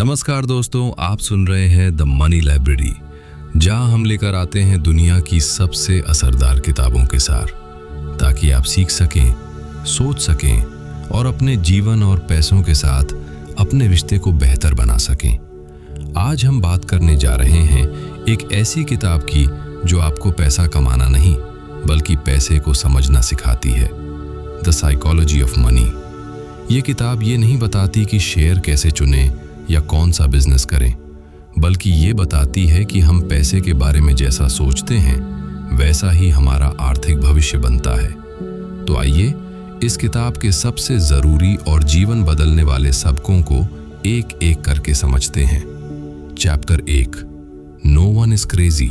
नमस्कार दोस्तों, आप सुन रहे हैं द मनी लाइब्रेरी, जहां हम लेकर आते हैं दुनिया की सबसे असरदार किताबों के सार, ताकि आप सीख सकें, सोच सकें और अपने जीवन और पैसों के साथ अपने रिश्ते को बेहतर बना सकें। आज हम बात करने जा रहे हैं एक ऐसी किताब की जो आपको पैसा कमाना नहीं बल्कि पैसे को समझना सिखाती है, द साइकोलॉजी ऑफ मनी। ये किताब ये नहीं बताती कि शेयर कैसे चुनें या कौन सा बिजनेस करें, बल्कि ये बताती है कि हम पैसे के बारे में जैसा सोचते हैं वैसा ही हमारा आर्थिक भविष्य बनता है। तो आइए इस किताब के सबसे ज़रूरी और जीवन बदलने वाले सबकों को एक एक करके समझते हैं। Chapter 1, no one is crazy.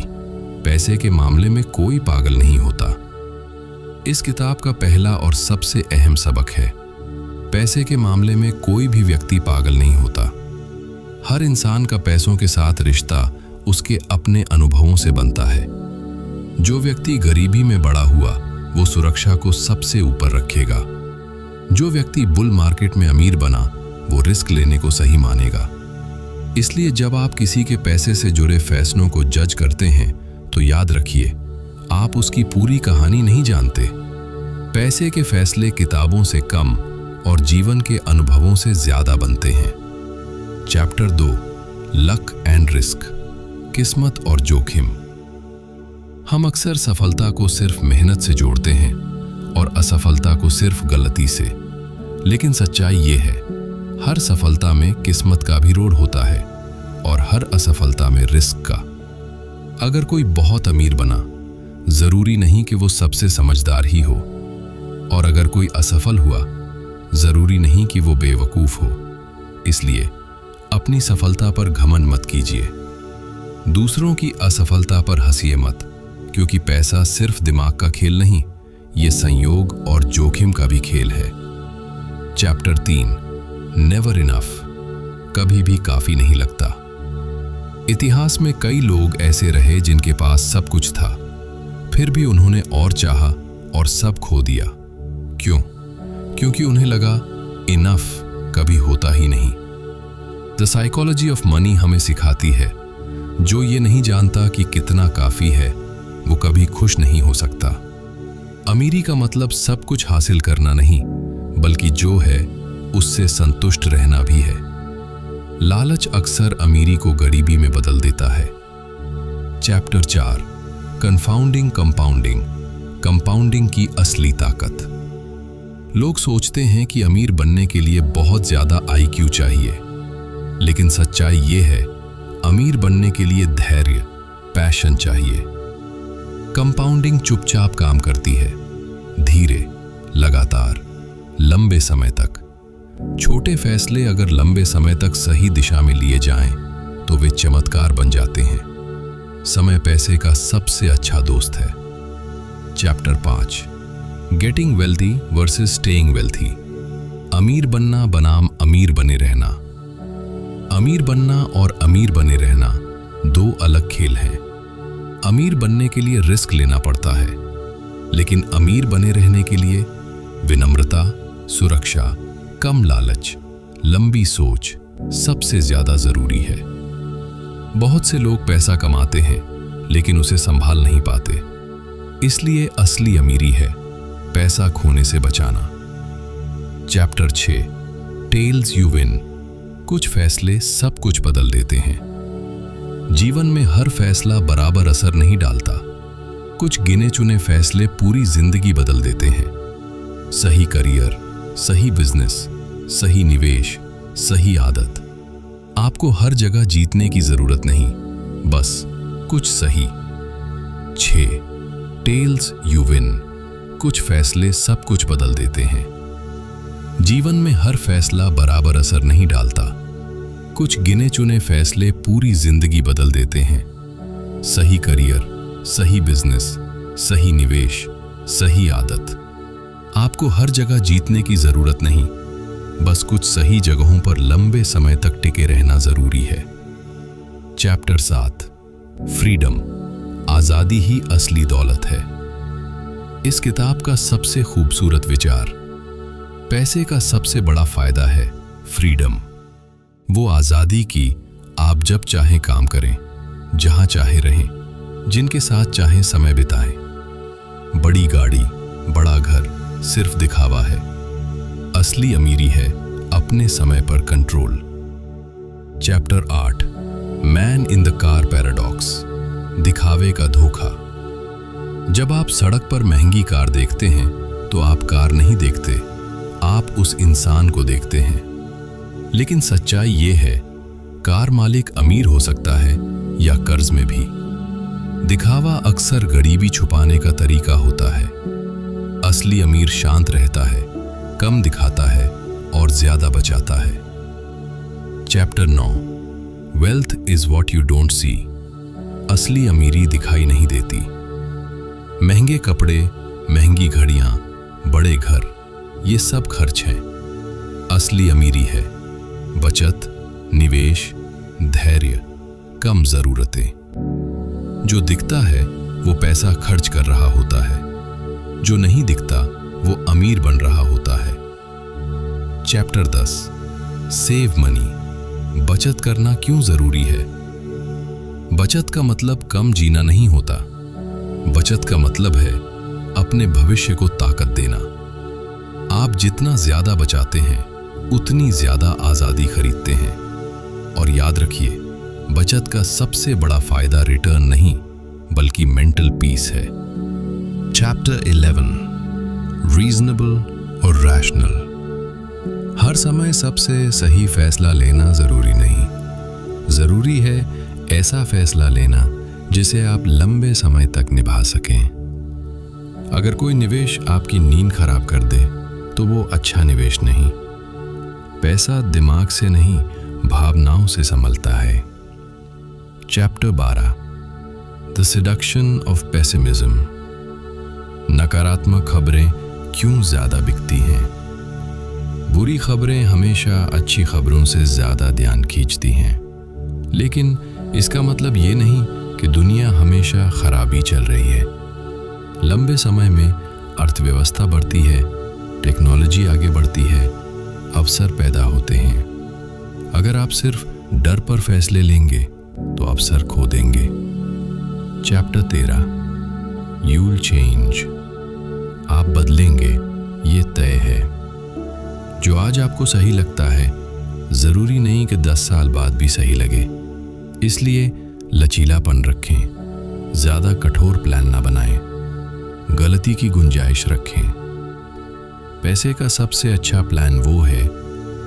पैसे के मामले में कोई पागल नहीं होता। इस किताब का पहला और सबसे अहम सबक है, पैसे के मामले में कोई भी व्यक्ति पागल नहीं होता। हर इंसान का पैसों के साथ रिश्ता उसके अपने अनुभवों से बनता है। जो व्यक्ति गरीबी में बड़ा हुआ वो सुरक्षा को सबसे ऊपर रखेगा। जो व्यक्ति बुल मार्केट में अमीर बना वो रिस्क लेने को सही मानेगा। इसलिए जब आप किसी के पैसे से जुड़े फैसलों को जज करते हैं तो याद रखिए, आप उसकी पूरी कहानी नहीं जानते। पैसे के फैसले किताबों से कम और जीवन के अनुभवों से ज्यादा बनते हैं। चैप्टर 2, लक एंड रिस्क, किस्मत और जोखिम। हम अक्सर सफलता को सिर्फ मेहनत से जोड़ते हैं और असफलता को सिर्फ गलती से, लेकिन सच्चाई ये है, हर सफलता में किस्मत का भी रोल होता है और हर असफलता में रिस्क का। अगर कोई बहुत अमीर बना, जरूरी नहीं कि वो सबसे समझदार ही हो, और अगर कोई असफल हुआ, जरूरी नहीं कि वो बेवकूफ हो। इसलिए अपनी सफलता पर घमंड मत कीजिए, दूसरों की असफलता पर हंसिए मत, क्योंकि पैसा सिर्फ दिमाग का खेल नहीं, ये संयोग और जोखिम का भी खेल है। चैप्टर 3, नेवर इनफ, कभी भी काफी नहीं लगता। इतिहास में कई लोग ऐसे रहे जिनके पास सब कुछ था, फिर भी उन्होंने और चाहा और सब खो दिया। क्यों? क्योंकि उन्हें लगा इनफ कभी होता ही नहीं। द साइकोलॉजी ऑफ मनी हमें सिखाती है, जो ये नहीं जानता कि कितना काफी है वो कभी खुश नहीं हो सकता। अमीरी का मतलब सब कुछ हासिल करना नहीं, बल्कि जो है उससे संतुष्ट रहना भी है। लालच अक्सर अमीरी को गरीबी में बदल देता है। चैप्टर 4, कन्फाउंडिंग कंपाउंडिंग, कंपाउंडिंग की असली ताकत। लोग सोचते हैं कि अमीर बनने के लिए बहुत ज्यादा IQ चाहिए, लेकिन सच्चाई ये है, अमीर बनने के लिए धैर्य, पैशन चाहिए। कंपाउंडिंग चुपचाप काम करती है, धीरे, लगातार, लंबे समय तक। छोटे फैसले अगर लंबे समय तक सही दिशा में लिए जाएं, तो वे चमत्कार बन जाते हैं। समय पैसे का सबसे अच्छा दोस्त है। Chapter 5, getting wealthy versus staying wealthy. अमीर बनना बनाम अमीर बने रहना। अमीर बनना और अमीर बने रहना दो अलग खेल हैं। अमीर बनने के लिए रिस्क लेना पड़ता है, लेकिन अमीर बने रहने के लिए विनम्रता, सुरक्षा, कम लालच, लंबी सोच सबसे ज्यादा जरूरी है। बहुत से लोग पैसा कमाते हैं लेकिन उसे संभाल नहीं पाते। इसलिए असली अमीरी है पैसा खोने से बचाना। चैप्टर 6, टेल्स यू विन, कुछ फैसले सब कुछ बदल देते हैं। जीवन में हर फैसला बराबर असर नहीं डालता। कुछ गिने चुने फैसले पूरी जिंदगी बदल देते हैं। सही करियर, सही बिजनेस, सही निवेश, सही आदत। आपको हर जगह जीतने की जरूरत नहीं, बस कुछ सही। 6, टेल्स यू विन, कुछ फैसले सब कुछ बदल देते हैं। जीवन में हर फैसला बराबर असर नहीं डालता। कुछ गिने चुने फैसले पूरी जिंदगी बदल देते हैं। सही करियर, सही बिजनेस, सही निवेश, सही आदत। आपको हर जगह जीतने की जरूरत नहीं, बस कुछ सही जगहों पर लंबे समय तक टिके रहना जरूरी है। चैप्टर 7, फ्रीडम, आजादी ही असली दौलत है। इस किताब का सबसे खूबसूरत विचार, पैसे का सबसे बड़ा फायदा है फ्रीडम। वो आज़ादी की आप जब चाहें काम करें, जहां चाहे रहें, जिनके साथ चाहें समय बिताएं। बड़ी गाड़ी, बड़ा घर सिर्फ दिखावा है। असली अमीरी है अपने समय पर control. Chapter 8, man in the car paradox, दिखावे का धोखा। जब आप सड़क पर महंगी कार देखते हैं तो आप कार नहीं देखते, आप उस इंसान को देखते हैं। लेकिन सच्चाई ये है, कार मालिक अमीर हो सकता है या कर्ज में भी। दिखावा अक्सर गरीबी छुपाने का तरीका होता है। असली अमीर शांत रहता है, कम दिखाता है और ज्यादा बचाता है। Chapter 9, wealth is what you don't see. असली अमीरी दिखाई नहीं देती। महंगे कपड़े, महंगी घड़ियां, बड़े घर, ये सब खर्च हैं। असली अमीरी है बचत, निवेश, धैर्य, कम जरूरतें। जो दिखता है वो पैसा खर्च कर रहा होता है, जो नहीं दिखता वो अमीर बन रहा होता है। चैप्टर 10, सेव मनी, बचत करना क्यों जरूरी है। बचत का मतलब कम जीना नहीं होता। बचत का मतलब है अपने भविष्य को ताकत देना। आप जितना ज्यादा बचाते हैं उतनी ज्यादा आजादी खरीदते हैं। और याद रखिए, बचत का सबसे बड़ा फायदा रिटर्न नहीं बल्कि मेंटल पीस है। चैप्टर 11, रीजनेबल और रैशनल। हर समय सबसे सही फैसला लेना जरूरी नहीं। जरूरी है ऐसा फैसला लेना जिसे आप लंबे समय तक निभा सकें। अगर कोई निवेश आपकी नींद खराब कर दे तो वो अच्छा निवेश नहीं। पैसा दिमाग से नहीं, भावनाओं से संभलता है। Chapter 12, the seduction of pessimism. नकारात्मक खबरें क्यों ज्यादा बिकती हैं। बुरी खबरें हमेशा अच्छी खबरों से ज्यादा ध्यान खींचती हैं। लेकिन इसका मतलब ये नहीं कि दुनिया हमेशा खराबी चल रही है। लंबे समय में अर्थव्यवस्था बढ़ती है, टेक्नोलॉजी आगे बढ़ती है, अवसर पैदा होते हैं। अगर आप सिर्फ डर पर फैसले लेंगे तो अवसर खो देंगे। Chapter 13, you will change. आप बदलेंगे, ये तय है। जो आज आपको सही लगता है जरूरी नहीं कि 10 साल बाद भी सही लगे। इसलिए लचीलापन रखें, ज्यादा कठोर प्लान ना बनाएं, गलती की गुंजाइश रखें। पैसे का सबसे अच्छा प्लान वो है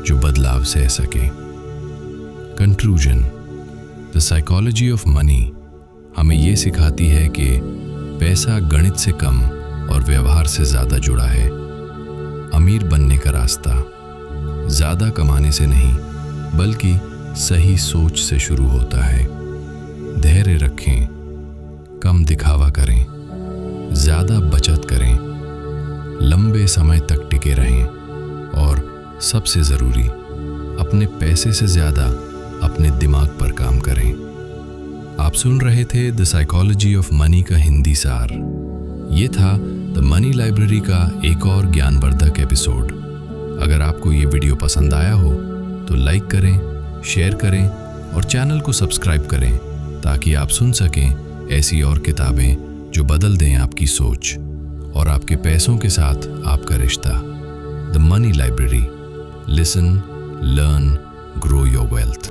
जो बदलाव सह सके। Conclusion, the psychology of money हमें ये सिखाती है कि पैसा गणित से कम और व्यवहार से ज्यादा जुड़ा है। अमीर बनने का रास्ता ज्यादा कमाने से नहीं बल्कि सही सोच से शुरू होता है। धैर्य रखें, कम दिखावा करें, ज्यादा बचत करें, लंबे समय तक टिके रहें और सबसे जरूरी, अपने पैसे से ज्यादा अपने दिमाग पर काम करें। आप सुन रहे थे द साइकोलॉजी ऑफ मनी का हिंदी सार। ये था द मनी लाइब्रेरी का एक और ज्ञानवर्धक एपिसोड। अगर आपको ये वीडियो पसंद आया हो तो लाइक करें, शेयर करें और चैनल को सब्सक्राइब करें ताकि आप सुन सकें ऐसी और किताबें जो बदल दें आपकी सोच और आपके पैसों के साथ आपका रिश्ता। The money library, listen, learn, grow your wealth.